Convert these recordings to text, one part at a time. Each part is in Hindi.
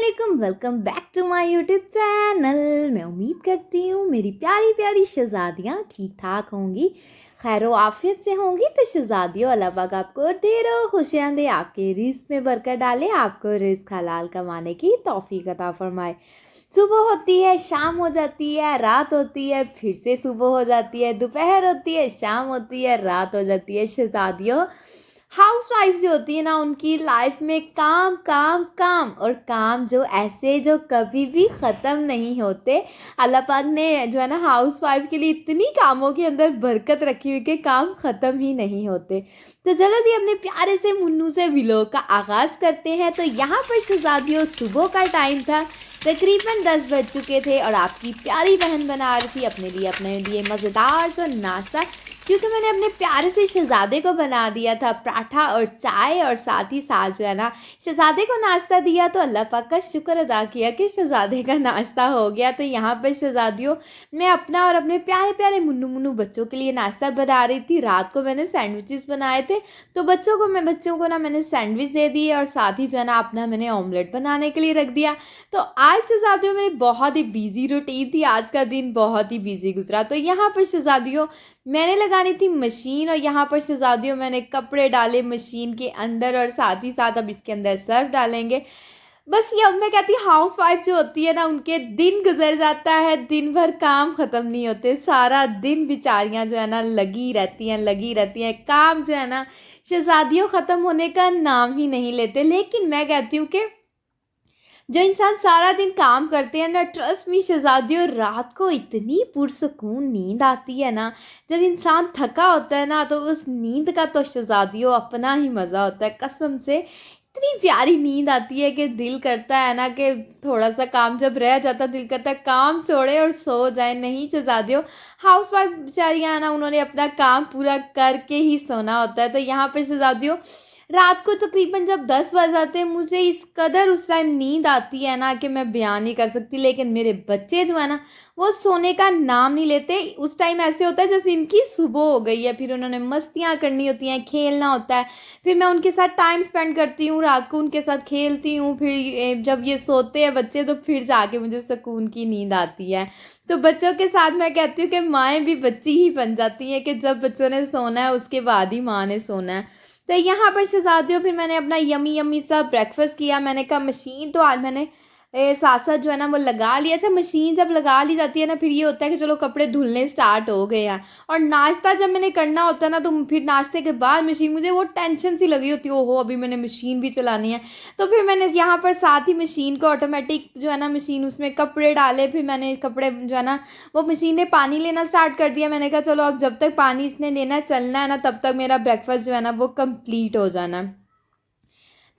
अस्सलामुअलैकुम, welcome back to my YouTube channel. मैं उम्मीद करती हूँ मेरी प्यारी प्यारी शहज़ादियाँ ठीक ठाक होंगी, खैर आफियत से होंगी। तो शहज़ादियों, अल्लाह पाक आपको ढेरों खुशियाँ दे, आपके रिस्क में बरकत डाले, आपको रिस्क हलाल कमाने की तौफीक अता फरमाए। सुबह होती है, शाम हो जाती है, रात होती है, फिर से सुबह हो जाती है, दोपहर होती है, शाम होती है, रात हो जाती है। शहज़ादियों, हाउस वाइफ जो होती है ना, उनकी लाइफ में काम काम काम और काम, जो ऐसे जो कभी भी ख़त्म नहीं होते। अल्लाह पाक ने जो है ना हाउस वाइफ के लिए इतनी कामों के अंदर बरकत रखी हुई कि काम ख़त्म ही नहीं होते। तो चलो जी, अपने प्यारे से मुन्नू से व्लॉग का आगाज़ करते हैं। तो यहाँ पर शहज़ादियों, सुबह का टाइम था, तकरीबन 10 बज चुके थे और आपकी प्यारी बहन बना रही थी अपने लिए मज़ेदार सा नाश्ता, क्योंकि मैंने अपने प्यारे से शहज़ादे को बना दिया था पराठा और चाय, और साथ ही साथ जो है ना शहज़ादे को नाश्ता दिया। तो अल्लाह पाक का शुक्र अदा किया कि शहज़ादे का नाश्ता हो गया। तो यहाँ पर शहज़ादियों, मैं अपना और अपने प्यारे प्यारे मुन्नू मुन्नू बच्चों के लिए नाश्ता बना रही थी। रात को मैंने सैंडविचेस बनाए थे, तो बच्चों को ना मैंने सैंडविच दे दिए, और साथ ही जो है ना अपना मैंने ऑमलेट बनाने के लिए रख दिया। तो आज शहज़ादियों मेरी बहुत ही बिजी रूटीन थी, आज का दिन बहुत ही बिजी गुजरा। तो यहाँ पर शहज़ादियों, मैंने लगानी थी मशीन, और यहाँ पर शहज़ादियों मैंने कपड़े डाले मशीन के अंदर, और साथ ही साथ अब इसके अंदर सर्फ डालेंगे। बस ये, अब मैं कहती हूँ हाउस वाइफ जो होती है ना, उनके दिन गुजर जाता है, दिन भर काम ख़त्म नहीं होते, सारा दिन बेचारियाँ जो है ना लगी रहती हैं। काम जो है ना शहज़ादियों ख़त्म होने का नाम ही नहीं लेते। लेकिन मैं कहती हूँ कि जो इंसान सारा दिन काम करते हैं ना, ट्रस्ट मी शहज़ादियों, रात को इतनी पुरसकून नींद आती है ना। जब इंसान थका होता है ना, तो उस नींद का तो शहज़ादियों अपना ही मज़ा होता है, कसम से। इतनी प्यारी नींद आती है कि दिल करता है ना कि थोड़ा सा काम जब रह जाता, दिल करता है काम छोड़े और सो जाए। नहीं शहज़ादियों, हाउस वाइफ बेचारियाँ ना, उन्होंने अपना काम पूरा करके ही सोना होता है। तो यहाँ पे शहज़ादियों, रात को तकरीबन जब 10 बज जाते हैं, मुझे इस कदर उस टाइम नींद आती है ना कि मैं बयान नहीं कर सकती। लेकिन मेरे बच्चे जो है ना, वो सोने का नाम नहीं लेते। उस टाइम ऐसे होता है जैसे इनकी सुबह हो गई है, फिर उन्होंने मस्तियाँ करनी होती हैं, खेलना होता है। फिर मैं उनके साथ टाइम स्पेंड करती हूँ, रात को उनके साथ खेलती हूँ। फिर जब ये सोते हैं बच्चे, तो फिर जाके मुझे सुकून की नींद आती है। तो बच्चों के साथ मैं कहती हूँ कि माएँ भी बच्ची ही बन जाती हैं, कि जब बच्चों ने सोना है उसके बाद ही माँ ने सोना है। तो यहाँ पर शहज़ादियों, फिर मैंने अपना यम्मी यम्मी सा ब्रेकफास्ट किया। मैंने कहा मशीन तो आज मैंने साथ साथ जो है ना वो लगा लिया। अच्छा, मशीन जब लगा ली जाती है ना, फिर ये होता है कि चलो कपड़े धुलने स्टार्ट हो गए हैं। और नाश्ता जब मैंने करना होता है ना, तो फिर नाश्ते के बाद मशीन, मुझे वो टेंशन सी लगी होती है, ओहो अभी मैंने मशीन भी चलानी है। तो फिर मैंने यहाँ पर साथ ही मशीन को ऑटोमेटिक जो है ना मशीन, उसमें कपड़े डाले। फिर मैंने कपड़े जो है ना, वो मशीन ने पानी लेना स्टार्ट कर दिया। मैंने कहा चलो अब जब तक पानी इसने लेना चलना है ना, तब तक मेरा ब्रेकफास्ट जो है ना वो कंप्लीट हो जाना है।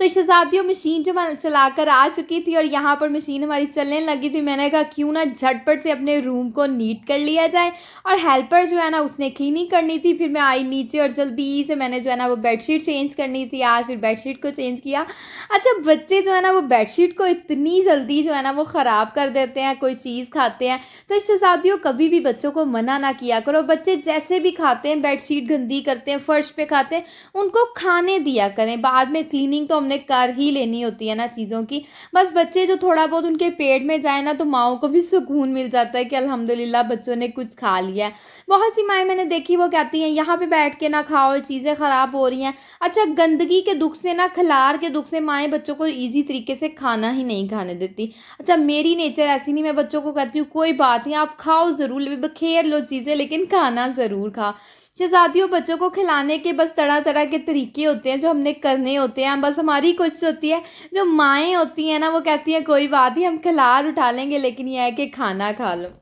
तो शहज़ादियों, मशीन जो मैं चलाकर आ चुकी थी, और यहाँ पर मशीन हमारी चलने लगी थी। मैंने कहा क्यों ना झटपट से अपने रूम को नीट कर लिया जाए। और हेल्पर जो है ना, उसने क्लीनिंग करनी थी। फिर मैं आई नीचे, और जल्दी से मैंने जो है ना वो बेडशीट चेंज करनी थी आज, फिर बेडशीट को चेंज किया। अच्छा, बच्चे जो है ना वो बेडशीट को इतनी जल्दी जो है ना वो ख़राब कर देते हैं, कोई चीज़ खाते हैं। तो शहज़ादियों, कभी भी बच्चों को मना ना किया करो। बच्चे जैसे भी खाते हैं, बेडशीट गंदी करते हैं, फ़र्श पे खाते हैं, उनको खाने दिया करें। बाद में क्लीनिंग तो हमने कर ही लेनी होती है ना चीज़ों की। बस बच्चे जो थोड़ा बहुत उनके पेट में जाए ना, तो माँओं को भी सुकून मिल जाता है कि अल्हम्दुलिल्लाह बच्चों ने कुछ खा लिया है। बहुत सी माएँ मैंने देखी, वो कहती हैं यहाँ पे बैठ के ना खाओ, चीज़ें ख़राब हो रही हैं। अच्छा, गंदगी के दुख से ना, खिलार के दुख से माएँ बच्चों को ईज़ी तरीके से खाना ही नहीं खाने देती। अच्छा, मेरी नेचर ऐसी नहीं, मैं बच्चों को कहती हूँ कोई बात नहीं, आप खाओ ज़रूर, बखेर लो चीज़ें, लेकिन खाना ज़रूर खाओ। शहज़ादियों, बच्चों को खिलाने के बस तरह-तरह के तरीके होते हैं जो हमने करने होते हैं। बस हमारी कोशिश होती है, जो माएँ होती हैं ना, वो कहती हैं कोई बात नहीं, हम खिलार उठा लेंगे, लेकिन ये है कि खाना खा लो।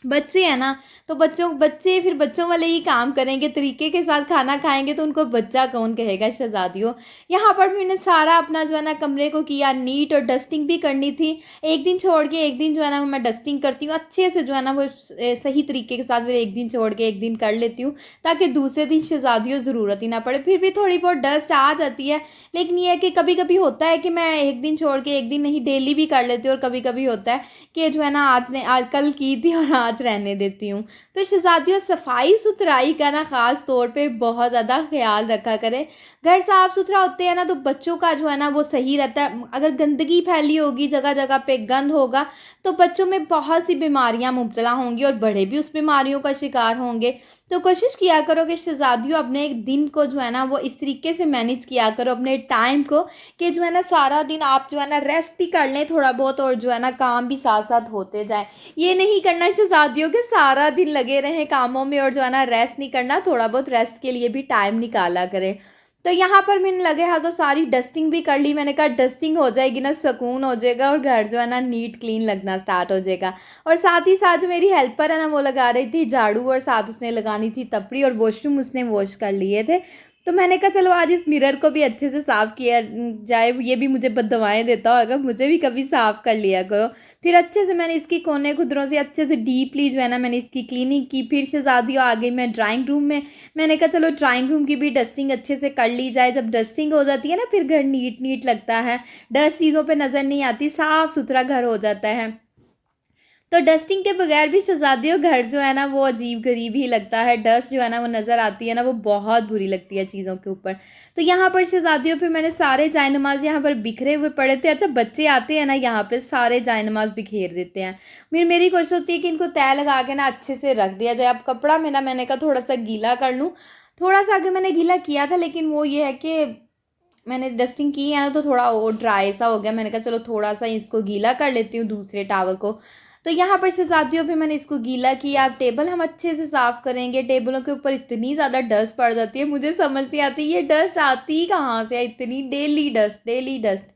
बच्चे हैं ना, तो बच्चे फिर बच्चों वाले ही काम करेंगे, तरीके के साथ खाना खाएँगे, तो उनको बच्चा कौन कहेगा शहज़ादियों। यहाँ पर मैंने सारा अपना जो है ना कमरे को किया नीट, और डस्टिंग भी करनी थी। एक दिन छोड़ के एक दिन जो है ना मैं डस्टिंग करती हूँ अच्छे से, जो है ना वो सही तरीके के साथ। फिर एक दिन छोड़ के एक दिन कर लेती हूँ, ताकि दूसरे दिन शहज़ादियों ज़रूरत ही ना पड़े। फिर भी थोड़ी बहुत डस्ट आ जाती है, लेकिन ये है कि कभी-कभी होता है कि मैं एक दिन छोड़ के एक दिन नहीं, डेली भी कर लेती हूँ। और कभी-कभी होता है कि जो है ना आज कल की थी और आज रहने देती हूँ। तो शहज़ादियों, सफाई सुथराई का ना ख़ास तौर पे बहुत ज़्यादा ख्याल रखा करें। घर साफ़ सुथरा होते हैं ना तो बच्चों का जो है ना वो सही रहता है। अगर गंदगी फैली होगी, जगह जगह पे गंद होगा, तो बच्चों में बहुत सी बीमारियां मुब्तला होंगी और बड़े भी उस बीमारियों का शिकार होंगे। तो कोशिश किया करो कि शहज़ादियों अपने एक दिन को जो है ना वो इस तरीके से मैनेज किया करो अपने टाइम को, कि जो है ना सारा दिन आप जो है ना रेस्ट भी कर लें थोड़ा बहुत, और जो है ना काम भी साथ साथ होते जाए। ये नहीं करना शहज़ादियों के सारा दिन लगे रहें कामों में और जो है ना रेस्ट नहीं करना, थोड़ा बहुत रेस्ट के लिए भी टाइम निकाला करें। तो यहाँ पर मैंने लगे हाथ तो सारी डस्टिंग भी कर ली। मैंने कहा डस्टिंग हो जाएगी ना, सुकून हो जाएगा और घर जो है ना नीट क्लीन लगना स्टार्ट हो जाएगा। और साथ ही साथ जो मेरी हेल्पर है ना वो लगा रही थी झाड़ू, और साथ उसने लगानी थी तपड़ी, और वॉशरूम उसने वॉश कर लिए थे। तो मैंने कहा चलो आज इस मिरर को भी अच्छे से साफ़ किया जाए, ये भी मुझे बददुआएं देता होगा, मुझे भी कभी साफ़ कर लिया करो। फिर अच्छे से मैंने इसकी कोने खुदरों से अच्छे से डीपली जो है ना मैंने इसकी क्लीनिंग की। फिर शहज़ादियों आ गई मैं ड्राइंग रूम में। मैंने कहा चलो ड्राइंग रूम की भी डस्टिंग अच्छे से कर ली जाए। जब डस्टिंग हो जाती है ना फिर घर नीट नीट लगता है, डस्ट चीज़ों पे नज़र नहीं आती, साफ़ सुथरा घर हो जाता है। तो डस्टिंग के बगैर भी शहज़ादियों घर जो है ना वो अजीब गरीब ही लगता है। डस्ट जो है ना वो नज़र आती है ना वो बहुत बुरी लगती है चीज़ों के ऊपर। तो यहाँ पर शहज़ादियों फिर मैंने सारे जायनमाज़ यहाँ पर बिखरे हुए पड़े थे। अच्छा, बच्चे आते हैं ना यहाँ पे सारे जायनमाज़ बिखेर देते हैं। फिर मेरी कोशिश होती है कि इनको तय लगा के ना अच्छे से रख दिया जाए। अब कपड़ा मेरा मैंने कहा थोड़ा सा गीला कर लूँ। थोड़ा सा आगे मैंने गीला किया था, लेकिन वो ये है कि मैंने डस्टिंग की है ना तो थोड़ा और ड्राई सा हो गया। मैंने कहा चलो थोड़ा सा इसको गीला कर लेती हूँ दूसरे टावल को। तो यहाँ पर शहज़ादियों पे मैंने इसको गीला किया। अब टेबल हम अच्छे से साफ़ करेंगे। टेबलों के ऊपर इतनी ज़्यादा डस्ट पड़ जाती है, मुझे समझ नहीं आती ये डस्ट आती कहाँ से है, इतनी डेली डस्ट डेली डस्ट।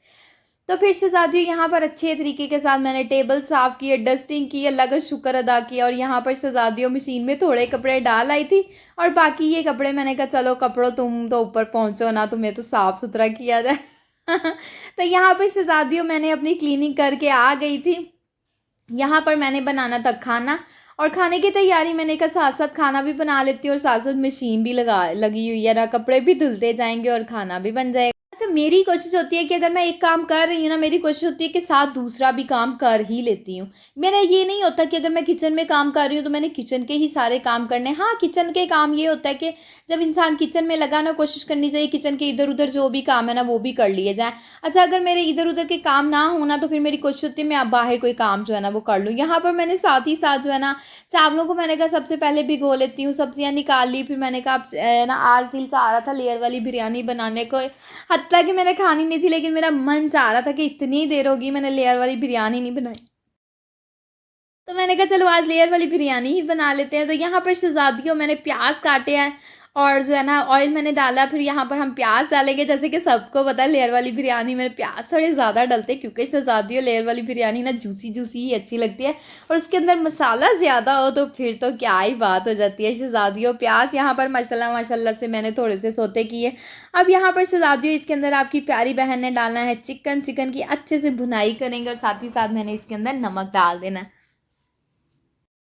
तो फिर शहज़ादियों यहाँ पर अच्छे तरीके के साथ मैंने टेबल साफ़ किए, डस्टिंग की, अल्लाह का शुक्र अदा किया। और यहाँ पर शहज़ादियों मशीन में थोड़े कपड़े डाल आई थी, और बाकी ये कपड़े मैंने कहा चलो कपड़ों तुम तो ऊपर पहुँचो ना, तुम्हें तो साफ़ सुथरा किया जाए। तो यहाँ पर शहज़ादियों मैंने अपनी क्लीनिंग करके आ गई थी। यहाँ पर मैंने बनाना था खाना, और खाने की तैयारी मैंने कहा साथ साथ खाना भी बना लेती हूँ और साथ साथ मशीन भी लगी हुई है ना, कपड़े भी धुलते जाएंगे और खाना भी बन जाएगा। अच्छा, मेरी कोशिश होती है कि अगर मैं एक काम कर रही हूँ ना, मेरी कोशिश होती है कि साथ दूसरा भी काम कर ही लेती हूँ। मेरा ये नहीं होता कि अगर मैं किचन में काम कर रही हूँ तो मैंने किचन के ही सारे काम करने। हाँ, किचन के काम ये होता है कि जब इंसान किचन में लगा ना, कोशिश करनी चाहिए किचन के इधर उधर जो भी काम है ना वो भी कर लिए जाए। अच्छा, अगर मेरे इधर उधर के काम ना होना तो फिर मेरी कोशिश होती है मैं बाहर कोई काम जो है ना वो कर लूँ। यहाँ पर मैंने साथ ही साथ जो है ना चावलों को मैंने कहा सबसे पहले भिगो लेती हूँ, सब्जियाँ निकाल ली। फिर मैंने कहा ना आज दिल चाह रहा था लेयर वाली बिरयानी बनाने को, हत्ता कि मैंने खानी नहीं थी, लेकिन मेरा मन चाह रहा था कि इतनी देर होगी मैंने लेयर वाली बिरयानी नहीं बनाई। तो मैंने कहा चलो आज लेयर वाली बिरयानी ही बना लेते हैं। तो यहाँ पर शहज़ादियों मैंने प्याज काटे हैं, और जो है ना ऑयल मैंने डाला। फिर यहाँ पर हम प्याज डालेंगे। जैसे कि सबको पता है लेयर वाली बिरयानी में प्याज थोड़े ज़्यादा डलते हैं, क्योंकि शहज़ादियों लेयर वाली बिरयानी ना जूसी जूसी ही अच्छी लगती है, और उसके अंदर मसाला ज़्यादा हो तो फिर तो क्या ही बात हो जाती है। शहज़ादियों प्याज यहाँ पर माशाल्लाह से मैंने थोड़े से सोते किए। अब यहाँ पर शहज़ादियों इसके अंदर आपकी प्यारी बहन ने डालना है चिकन। चिकन की अच्छे से भुनाई करेंगे, और साथ ही साथ मैंने इसके अंदर नमक डाल देना है।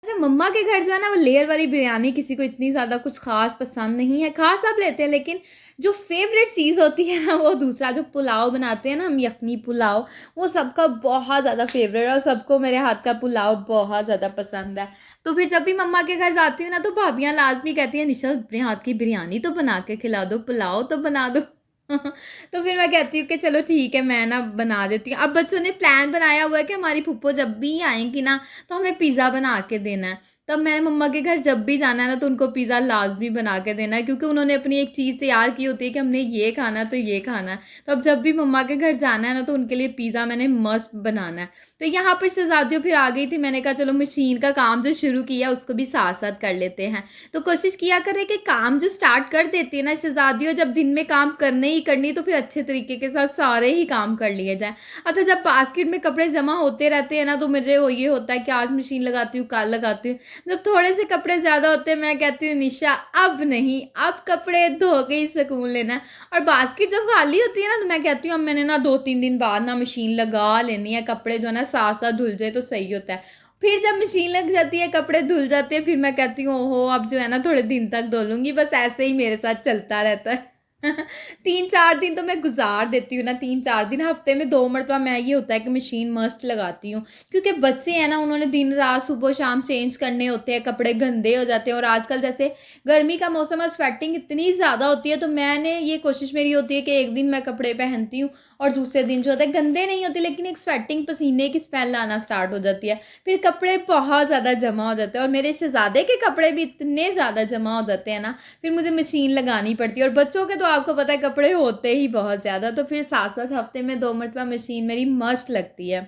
अच्छा, मम्मा के घर जो है ना वो लेयर वाली बिरयानी किसी को इतनी ज़्यादा कुछ ख़ास पसंद नहीं है। खा सब लेते हैं, लेकिन जो फेवरेट चीज़ होती है ना वो दूसरा जो पुलाव बनाते हैं ना हम, यखनी पुलाव, वो सबका बहुत ज़्यादा फेवरेट है, और सबको मेरे हाथ का पुलाव बहुत ज़्यादा पसंद है। तो फिर जब भी मम्मा के घर जाती हूँ ना तो भाभियाँ लाजमी कहती हैं निशा अपने हाथ की बिरयानी तो बना के खिला दो, पुलाव तो बना दो। तो फिर मैं कहती हूँ कि चलो ठीक है मैं ना बना देती हूँ। अब बच्चों ने प्लान बनाया हुआ है कि हमारी फूफो जब भी आएंगी ना तो हमें पिज़्ज़ा बना के देना है। तब मैंने मम्मा के घर जब भी जाना है ना तो उनको पिज़्ज़ा लाजमी बना के देना है, क्योंकि उन्होंने अपनी एक चीज़ तैयार की होती है कि हमने ये खाना तो ये खाना है। तो अब जब भी मम्मा के घर जाना है ना तो उनके लिए पिज़्ज़ा मैंने मस्त बनाना है। तो यहाँ पर शहज़ादियों फिर आ गई थी। मैंने कहा चलो मशीन का काम जो शुरू किया उसको भी साथ साथ कर लेते हैं। तो कोशिश किया करें कि काम जो स्टार्ट कर देती है ना शहज़ादियों, जब दिन में काम करने ही करनी तो फिर अच्छे तरीके के साथ सारे ही काम कर लिए जाएँ। अच्छा, जब बास्केट में कपड़े जमा होते रहते हैं ना तो मुझे वो ये होता है कि आज मशीन लगाती हूँ कल लगाती हूँ। जब थोड़े से कपड़े ज़्यादा होते हैं मैं कहती हूँ निशा अब नहीं, अब कपड़े धो के ही सुकून लेना है। और बास्केट जब खाली होती है ना तो मैं कहती हूँ अब मैंने ना 2-3 दिन बाद ना मशीन लगा लेनी है, कपड़े जो है ना साथ साथ धुल जाए तो सही होता है। फिर जब मशीन लग जाती है कपड़े धुल जाते हैं, फिर मैं कहती हूँ ओहो अब जो है ना थोड़े दिन तक धो लूँगी। बस ऐसे ही मेरे साथ चलता रहता है। 3-4 दिन तो मैं गुजार देती हूँ ना, 3-4 दिन, हफ्ते में 2 मरतबा मैं, ये होता है कि मशीन मस्ट लगाती हूँ, क्योंकि बच्चे हैं ना, उन्होंने दिन रात सुबह शाम चेंज करने होते हैं, कपड़े गंदे हो जाते हैं। और आजकल जैसे गर्मी का मौसम है, स्वेटिंग इतनी ज़्यादा होती है, तो मैंने ये कोशिश मेरी होती है कि एक दिन मैं कपड़े पहनती हूँ और दूसरे दिन जो होता है गंदे नहीं होते, लेकिन एक स्वेटिंग पसीने की स्मेल आना स्टार्ट हो जाती है, फिर कपड़े बहुत ज़्यादा जमा हो जाते हैं। और मेरे शहज़ादे के कपड़े भी इतने ज़्यादा जमा हो जाते हैं ना, फिर मुझे मशीन लगानी पड़ती है। और बच्चों के तो आपको पता है कपड़े होते ही बहुत ज़्यादा, तो फिर 7-7 हफ्ते में 2 मरतबा मशीन मेरी मस्ट लगती है।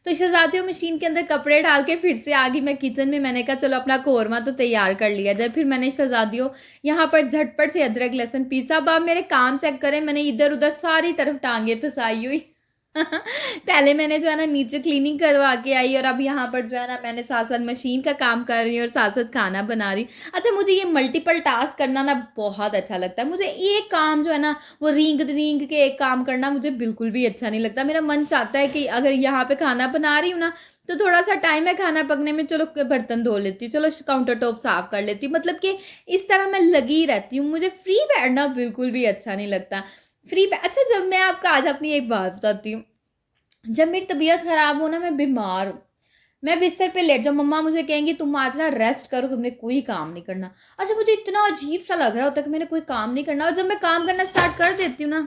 तो शहज़ादियों मशीन के अंदर कपड़े डाल के फिर से आ गई मैं किचन में। मैंने कहा चलो अपना कौरमा तो तैयार कर लिया जाए। फिर मैंने शहज़ादियों यहाँ पर झटपट से अदरक लहसुन पीसा। अब आप मेरे काम चेक करें, मैंने इधर-उधर सारी तरफ टाँगें फँसाई हुई। पहले मैंने जो है ना नीचे क्लीनिंग करवा के आई, और अब यहाँ पर जो है ना मैंने साथ-साथ मशीन का काम कर रही हूँ और साथ-साथ खाना बना रही हूँ। अच्छा, मुझे ये मल्टीपल टास्क करना ना बहुत अच्छा लगता है। मुझे एक काम जो है ना वो रींग-रींग के एक काम करना मुझे बिल्कुल भी अच्छा नहीं लगता। मेरा मन चाहता है कि अगर यहाँ पे खाना बना रही हूँ ना, तो थोड़ा-सा टाइम है खाना पकने में, चलो बर्तन धो लेती हूँ, चलो काउंटर टॉप साफ कर लेती हूँ। मतलब कि इस तरह मैं लगी रहती हूँ। मुझे फ्री बैठना बिल्कुल भी अच्छा नहीं लगता। अच्छा, जब मैं आपको आज अपनी एक बात बताती हूँ। जब मेरी तबीयत ख़राब हो ना, मैं बीमार हूँ, मैं बिस्तर पे लेट जाऊँ, मम्मा मुझे कहेंगी तुम आज ना रेस्ट करो, तुमने कोई काम नहीं करना। अच्छा, मुझे इतना अजीब-सा लग रहा होता है कि मैंने कोई काम नहीं करना, और जब मैं काम करना स्टार्ट कर देती हूँ ना,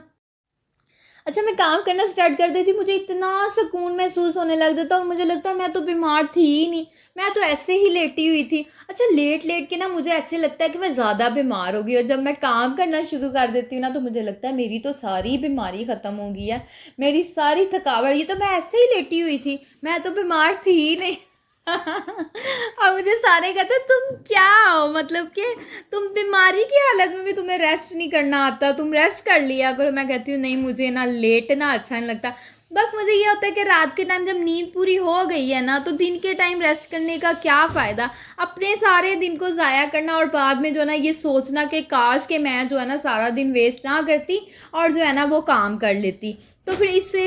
अच्छा, मैं काम करना स्टार्ट कर देती हूँ, मुझे इतना सुकून महसूस होने लग जाता है, और मुझे लगता है मैं तो बीमार थी ही नहीं, मैं तो ऐसे ही लेटी हुई थी। अच्छा, लेट-लेट के ना मुझे ऐसे लगता है कि मैं ज़्यादा बीमार हो गई, और जब मैं काम करना शुरू कर देती हूँ ना, तो मुझे लगता है मेरी तो सारी बीमारी ख़त्म हो गई है, मेरी सारी थकावट, ये तो मैं ऐसे ही लेटी हुई थी, मैं तो बीमार थी ही नहीं। और मुझे सारे कहते हैं तुम क्या हो, मतलब कि तुम बीमारी की हालत में भी तुम्हें रेस्ट नहीं करना आता, तुम रेस्ट कर लिया करो। मैं कहती हूँ नहीं, मुझे ना लेटना अच्छा नहीं लगता। बस मुझे ये होता है कि रात के टाइम जब नींद पूरी हो गई है ना, तो दिन के टाइम रेस्ट करने का क्या फ़ायदा, अपने सारे दिन को ज़ाया करना, और बाद में जो है ना ये सोचना कि काश कि मैं जो है ना सारा दिन वेस्ट ना करती और जो है ना वो काम कर लेती। तो फिर इससे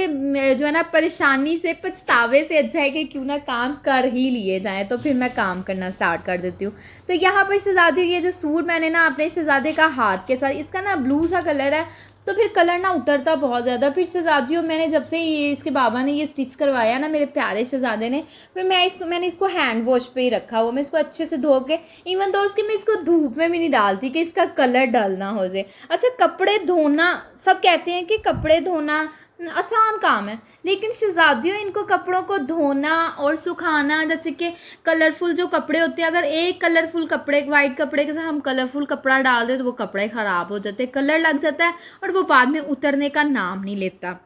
जो है ना परेशानी से, पछतावे से अच्छा है कि क्यों ना काम कर ही लिए जाएँ। तो फिर मैं काम करना स्टार्ट कर देती हूँ। तो यहाँ पर शहज़ादी, ये जो सूट मैंने ना अपने शहज़ादे का हाथ के साथ, इसका ना ब्लू सा कलर है, तो फिर कलर ना उतरता बहुत ज़्यादा। फिर शहज़ादियों, मैंने जब से ये इसके बाबा ने ये स्टिच करवाया ना, मेरे प्यारे शहज़ादे ने, फिर मैंने इसको हैंड वॉश पे ही रखा हुआ। मैं इसको अच्छे से धो के, इवन दो उसकी, मैं इसको धूप में भी नहीं डालती कि इसका कलर डल ना हो जाए। अच्छा, कपड़े धोना, सब कहते हैं कि कपड़े धोना आसान काम है, लेकिन शहज़ादियों, इनको कपड़ों को धोना और सुखाना, जैसे कि कलरफुल जो कपड़े होते हैं, अगर एक कलरफुल कपड़े, वाइट कपड़े के साथ हम कलरफुल कपड़ा डाल दें, तो वो कपड़े ख़राब हो जाते हैं, कलर लग जाता है, और वो बाद में उतरने का नाम नहीं लेता।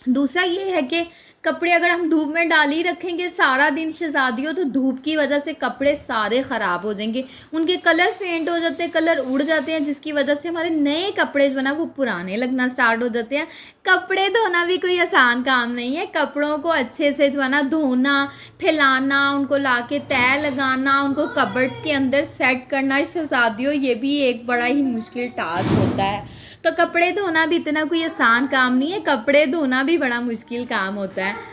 दूसरा ये है कि कपड़े अगर हम धूप में डाल ही रखेंगे सारा दिन शहज़ादियों, तो धूप की वजह से कपड़े सारे ख़राब हो जाएंगे, उनके कलर फेंट हो जाते हैं, कलर उड़ जाते हैं, जिसकी वजह से हमारे नए कपड़े जो है ना वो पुराने लगना स्टार्ट हो जाते हैं। कपड़े धोना भी कोई आसान काम नहीं है। कपड़ों को अच्छे से जो है ना धोना, फैलाना, उनको ला के तह लगाना, उनको कबर्ड्स के अंदर सेट करना, शहज़ादियों, ये भी एक बड़ा ही मुश्किल टास्क होता है। तो कपड़े धोना भी इतना कोई आसान काम नहीं है, कपड़े धोना भी बड़ा मुश्किल काम होता है।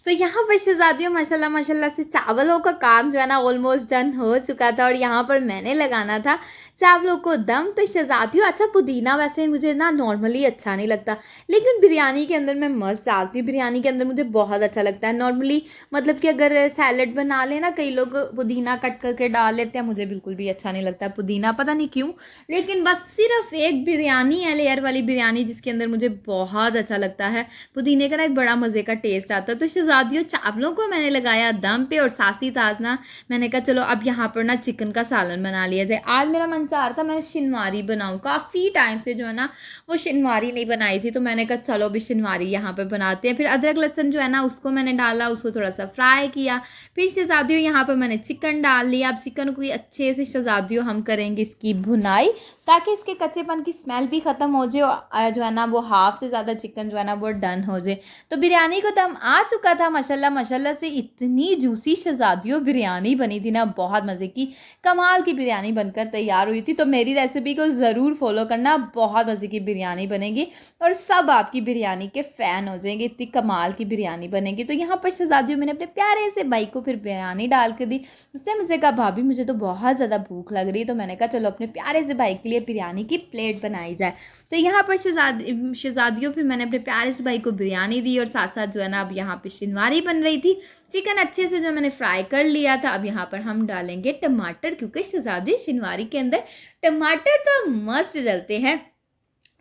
तो यहाँ पर शहज़ादियों, माशाल्लाह माशाल्लाह से चावलों का काम जो है ना ऑलमोस्ट डन हो चुका था, और यहाँ पर मैंने लगाना था चावलों को दम। तो शहज़ादियों, अच्छा, पुदीना वैसे मुझे ना नॉर्मली अच्छा नहीं लगता, लेकिन बिरयानी के अंदर मैं मस्त डालती हूँ, बिरयानी के अंदर मुझे बहुत अच्छा लगता है। नॉर्मली मतलब कि अगर सैलड बना लें ना, कई लोग पुदीना कट करके डाल लेते हैं, मुझे बिल्कुल भी अच्छा नहीं लगता पुदीना, पता नहीं क्यों। लेकिन बस सिर्फ एक बिरयानी है, लेयर वाली बिरयानी, जिसके अंदर मुझे बहुत अच्छा लगता है पुदीने का ना एक बड़ा मज़े का टेस्ट आता है। तो शहज़ादियों, चावलों को मैंने लगाया दम पे, और साथ ही साथ ना मैंने कहा चलो अब यहाँ पर ना चिकन का सालन बना लिया जाए। आज मेरा मन चाह रहा था मैं शिनवारी बनाऊँ, काफ़ी टाइम से जो है ना वो शिनवारी नहीं बनाई थी, तो मैंने कहा चलो अभी शिनवारी यहाँ पर बनाते हैं। फिर अदरक लहसुन जो है ना उसको मैंने डाला, उसको थोड़ा सा फ्राई किया। फिर शहज़ादियों, यहाँ पर मैंने चिकन डाल लिया। अब चिकन को अच्छे से शहज़ादियों हम करेंगे इसकी भुनाई, ताकि इसके कच्चेपन की स्मेल भी ख़त्म हो जाए, और जो है ना वो हाफ़ से ज़्यादा चिकन जो है ना वो डन हो जाए। तो बिरयानी को दम आ चुका था माशाल्लाह माशाल्लाह से इतनी जूसी शहज़ादियों बिरयानी बनी थी ना, बहुत मज़े की कमाल की बिरयानी बनकर तैयार हुई थी। तो मेरी रेसिपी को ज़रूर फॉलो करना, बहुत मज़े की बिरयानी बनेगी और सब आपकी बिरयानी के फ़ैन हो जाएंगे, इतनी कमाल की बिरयानी बनेगी। तो यहाँ पर शहज़ादियों मैंने अपने प्यारे से भाई को फिर बिरयानी डाल के दी। उसने मुझसे कहा भाभी मुझे तो बहुत ज़्यादा भूख लग रही है। तो मैंने कहा चलो अपने प्यारे से भाई के लिए बिरयानी की प्लेट बनाई जाए। तो यहाँ पर शहज़ादियों फिर मैंने अपने प्यारे से भाई को बिरयानी दी और साथ साथ जो है ना अब यहाँ पे शिनवारी बन रही थी। चिकन अच्छे से जो मैंने फ्राई कर लिया था। अब यहाँ पर हम डालेंगे टमाटर, क्योंकि शहज़ादी शिनवारी के अंदर टमाटर तो मस्ट डलते हैं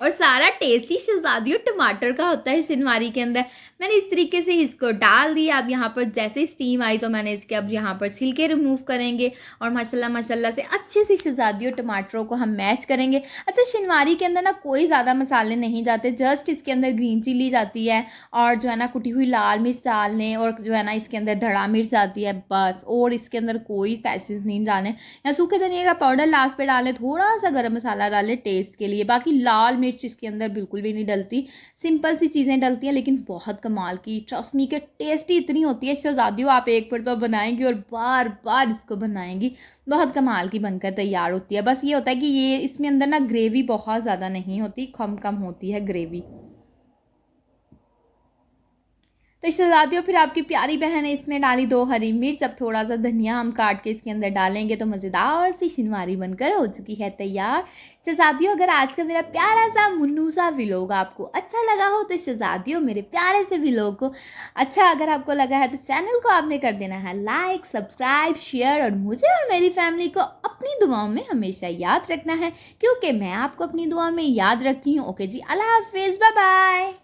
और सारा टेस्ट ही शहज़ादियों टमाटर का होता है शिनवारी के अंदर। मैंने इस तरीके से इसको डाल दिया। अब यहाँ पर जैसे ही स्टीम आई तो मैंने इसके अब यहाँ पर छिलके रिमूव करेंगे और माशाल्लाह माशाल्लाह से अच्छे से शहज़ादियों टमाटरों को हम मैश करेंगे। अच्छा, शिनवारी के अंदर ना कोई ज़्यादा मसाले नहीं जाते, जस्ट इसके अंदर ग्रीन चिली जाती है और जो है ना कुटी हुई लाल मिर्च डाल लें और जो है ना इसके अंदर धड़ा मिर्च आती है बस, और इसके अंदर कोई स्पाइसेस नहीं डालें। या सूखे धनिया का पाउडर लास्ट पे डालें, थोड़ा सा गर्म मसाला डालें टेस्ट के लिए, बाकी लाल मिर्च इसके अंदर बिल्कुल भी नहीं डलती। सिंपल सी चीज़ें डलती हैं लेकिन बहुत कमाल की, ट्रस्ट मी के टेस्टी इतनी होती है शहज़ादियों। आप एक बार तो बनाएंगी और बार बार इसको बनाएंगी, बहुत कमाल की बनकर तैयार होती है। बस ये होता है कि ये इसमें अंदर ना ग्रेवी बहुत ज़्यादा नहीं होती, कम कम होती है ग्रेवी। तो शहज़ादियों फिर आपकी प्यारी बहन ने इसमें डाली 2 हरी मिर्च। अब थोड़ा सा धनिया हम काट के इसके अंदर डालेंगे तो मज़ेदार सी शिनवारी बनकर हो चुकी है तैयार। शहज़ादियों अगर आज का मेरा प्यारा सा मुन्नू सा व्लॉग आपको अच्छा लगा हो तो शहज़ादियों मेरे प्यारे से व्लॉग को अच्छा अगर आपको लगा है तो चैनल को आपने कर देना है लाइक, सब्सक्राइब, शेयर और मुझे और मेरी फैमिली को अपनी दुआओं में हमेशा याद रखना है, क्योंकि मैं आपको अपनी दुआ में याद रखती हूँ। ओके जी, अल्लाह हाफिज़, बाय बाय।